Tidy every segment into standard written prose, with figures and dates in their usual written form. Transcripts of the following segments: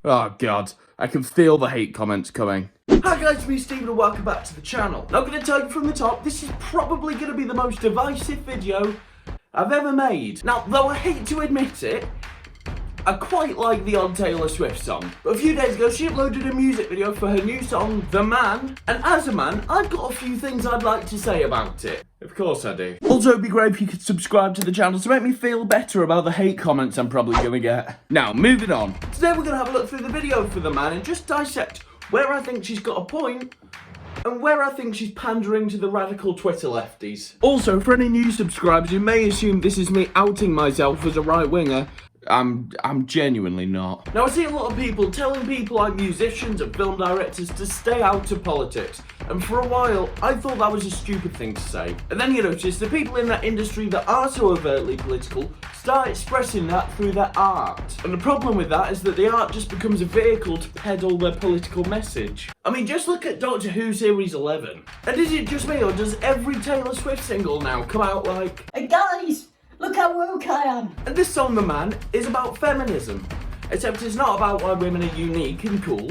Oh god, I can feel the hate comments coming. Hi guys, it's me Steven and welcome back to the channel. Now I'm going to tell you from the top, this is probably going to be the most divisive video I've ever made. Now, though I hate to admit it, I quite like the odd Taylor Swift song. But a few days ago, she uploaded a music video for her new song, The Man. And as a man, I've got a few things I'd like to say about it. Of course I do. Also, it'd be great if you could subscribe to the channel to make me feel better about the hate comments I'm probably gonna get. Now, moving on. Today we're gonna have a look through the video for The Man and just dissect where I think she's got a point and where I think she's pandering to the radical Twitter lefties. Also, for any new subscribers who may assume this is me outing myself as a right-winger, I'm genuinely not. Now I see a lot of people telling people like musicians and film directors to stay out of politics, and for a while I thought that was a stupid thing to say. And then you notice the people in that industry that are so overtly political start expressing that through their art. And the problem with that is that the art just becomes a vehicle to peddle their political message. I mean, just look at Doctor Who Series 11. And is it just me, or does every Taylor Swift single now come out like, "Hey guys, look how woke I am"? And this song, The Man, is about feminism. Except it's not about why women are unique and cool,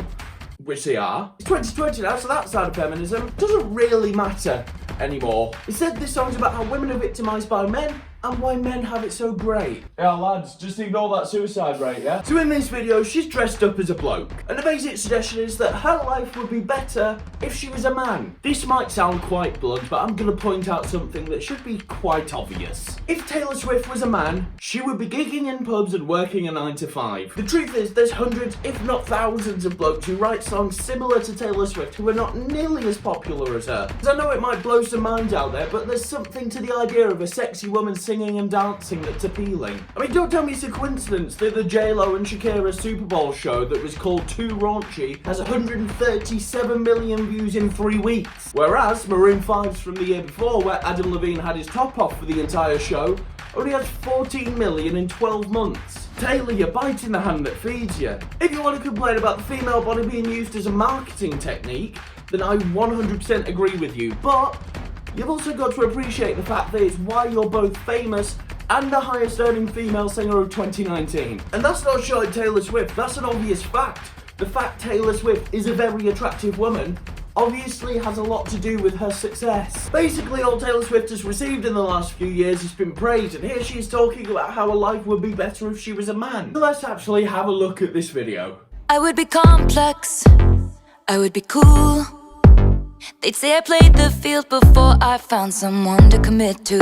which they are. It's 2020 now, so that side of feminism doesn't really matter anymore. Instead, this song's about how women are victimised by men and why men have it so great. Yeah lads, just ignore that suicide rate, yeah? So in this video, she's dressed up as a bloke. And the basic suggestion is that her life would be better if she was a man. This might sound quite blunt, but I'm gonna point out something that should be quite obvious. If Taylor Swift was a man, she would be gigging in pubs and working a 9 to 5. The truth is, there's hundreds, if not thousands of blokes who write songs similar to Taylor Swift who are not nearly as popular as her. Because I know it might blow some minds out there, but there's something to the idea of a sexy woman singing and dancing that's appealing. I mean, don't tell me it's a coincidence that the J-Lo and Shakira Super Bowl show that was called Too Raunchy has 137 million views in 3 weeks. Whereas Maroon 5's from the year before, where Adam Levine had his top off for the entire show, only has 14 million in 12 months. Taylor, you're biting the hand that feeds you. If you want to complain about the female body being used as a marketing technique, then I 100% agree with you, but you've also got to appreciate the fact that it's why you're both famous and the highest earning female singer of 2019. And that's not showing Taylor Swift, that's an obvious fact. The fact Taylor Swift is a very attractive woman obviously has a lot to do with her success. Basically, all Taylor Swift has received in the last few years has been praise, and here she's talking about how her life would be better if she was a man. So let's actually have a look at this video. I would be complex, I would be cool. They'd say I played the field before I found someone to commit to,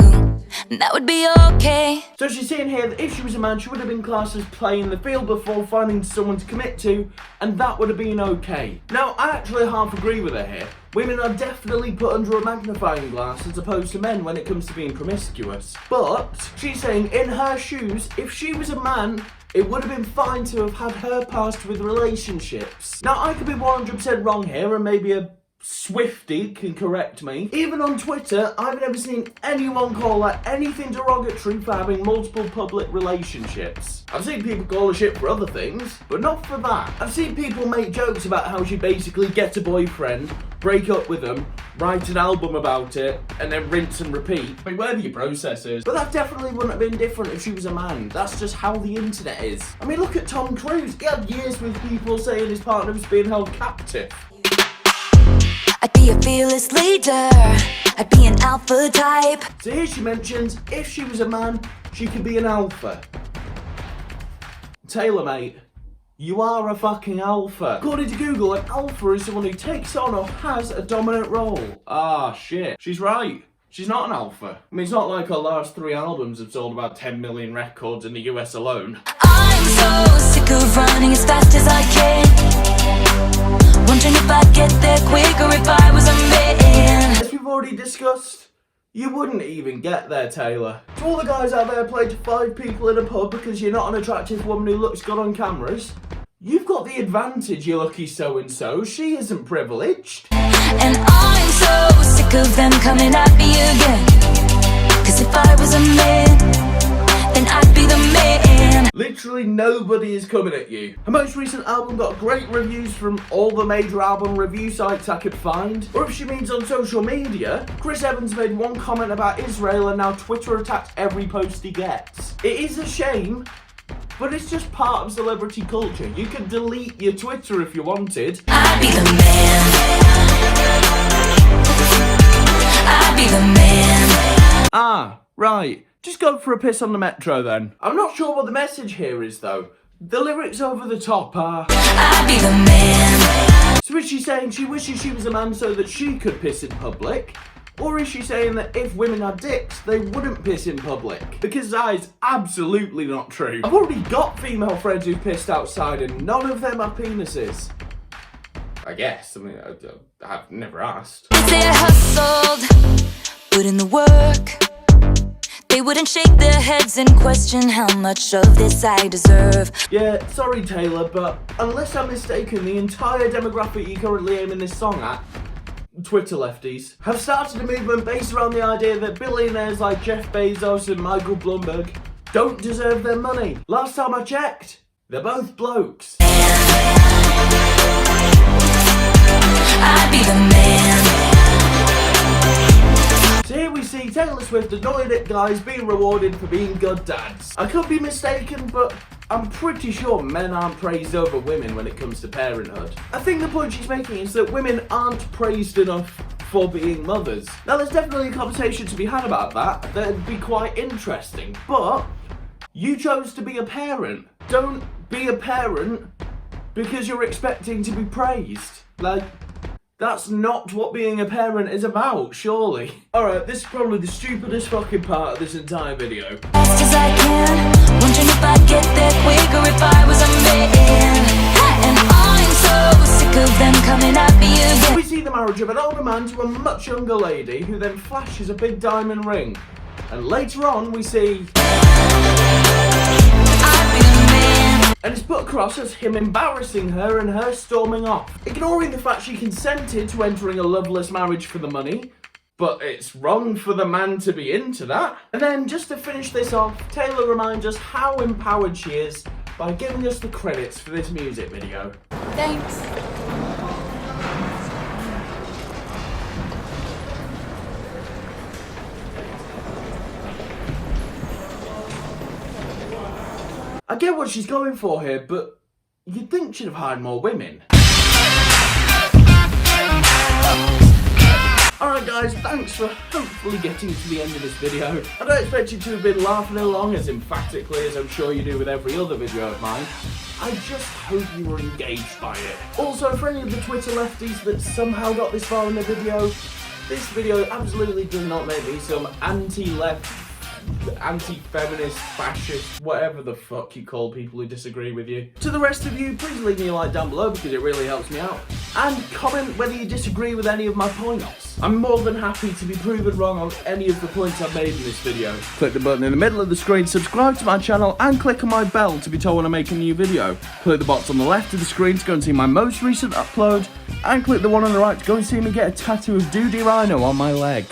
and that would be okay. So she's saying here that if she was a man, she would have been classed as playing the field before finding someone to commit to, and that would have been okay. Now, I actually half agree with her here. Women are definitely put under a magnifying glass as opposed to men when it comes to being promiscuous. But she's saying in her shoes, if she was a man, it would have been fine to have had her past with relationships. Now, I could be 100% wrong here, and maybe a Swifty can correct me. Even on Twitter, I've never seen anyone call that anything derogatory for having multiple public relationships. I've seen people call her shit for other things, but not for that. I've seen people make jokes about how she basically gets a boyfriend, break up with them, write an album about it, and then rinse and repeat. I mean, whatever your process is. But that definitely wouldn't have been different if she was a man. That's just how the internet is. I mean, look at Tom Cruise. He had years with people saying his partner was being held captive. I'd be a fearless leader, I'd be an alpha type. So here she mentions, if she was a man, she could be an alpha. Taylor, mate, you are a fucking alpha. According to Google, an alpha is someone who takes on or has a dominant role. Ah, shit. She's right. She's not an alpha. I mean, it's not like her last 3 albums have sold about 10 million records in the US alone. I'm so sick of running as fast as I can, wondering if I'd get there quicker if I was a man. As we've already discussed, you wouldn't even get there, Taylor. To all the guys out there playing to 5 people in a pub because you're not an attractive woman who looks good on cameras, you've got the advantage, you lucky so-and-so. She isn't privileged. And I'm so sick of them coming at me again, 'cause if I was a man, then I'd be the man. Literally nobody is coming at you. Her most recent album got great reviews from all the major album review sites I could find. Or if she means on social media, Chris Evans made one comment about Israel and now Twitter attacks every post he gets. It is a shame, but it's just part of celebrity culture. You could delete your Twitter if you wanted. I'd be the man. I'd be the man. Ah, right. Just go for a piss on the metro then. I'm not sure what the message here is though. The lyrics over the top are, I'd be the man. So is she saying she wishes she was a man so that she could piss in public? Or is she saying that if women had dicks, they wouldn't piss in public? Because that is absolutely not true. I've already got female friends who pissed outside and none of them have penises. I guess. I mean, I've never asked. They say I hustled, put in the work. They wouldn't shake their heads and question how much of this I deserve. Yeah, sorry Taylor, but unless I'm mistaken, the entire demographic you're currently aiming this song at, Twitter lefties, have started a movement based around the idea that billionaires like Jeff Bezos and Michael Bloomberg don't deserve their money. Last time I checked, they're both blokes. I'd be the man. So here we see Taylor Swift annoyed at guys being rewarded for being good dads. I could be mistaken, but I'm pretty sure men aren't praised over women when it comes to parenthood. I think the point she's making is that women aren't praised enough for being mothers. Now there's definitely a conversation to be had about that. That'd be quite interesting, but you chose to be a parent. Don't be a parent because you're expecting to be praised. Like, that's not what being a parent is about, surely. Alright, this is probably the stupidest fucking part of this entire video. Fast as I can, wondering if I'd get there quicker if I was a man. And I'm so sick of them coming at me again. We see the marriage of an older man to a much younger lady who then flashes a big diamond ring. And later on we see... I'd be the man. And it's put across as him embarrassing her and her storming off. Ignoring the fact she consented to entering a loveless marriage for the money, but it's wrong for the man to be into that. And then just to finish this off, Taylor reminds us how empowered she is by giving us the credits for this music video. Thanks. I get what she's going for here, but you'd think she'd have hired more women. Alright guys, thanks for hopefully getting to the end of this video. I don't expect you to have been laughing along as emphatically as I'm sure you do with every other video of mine. I just hope you were engaged by it. Also, for any of the Twitter lefties that somehow got this far in the video, this video absolutely does not make me some anti-left, anti-feminist, fascist, whatever the fuck you call people who disagree with you. To the rest of you, please leave me a like down below because it really helps me out. And comment whether you disagree with any of my points. I'm more than happy to be proven wrong on any of the points I've made in this video. Click the button in the middle of the screen to subscribe to my channel and click on my bell to be told when I make a new video. Click the box on the left of the screen to go and see my most recent upload, and click the one on the right to go and see me get a tattoo of dudeyrhino on my leg.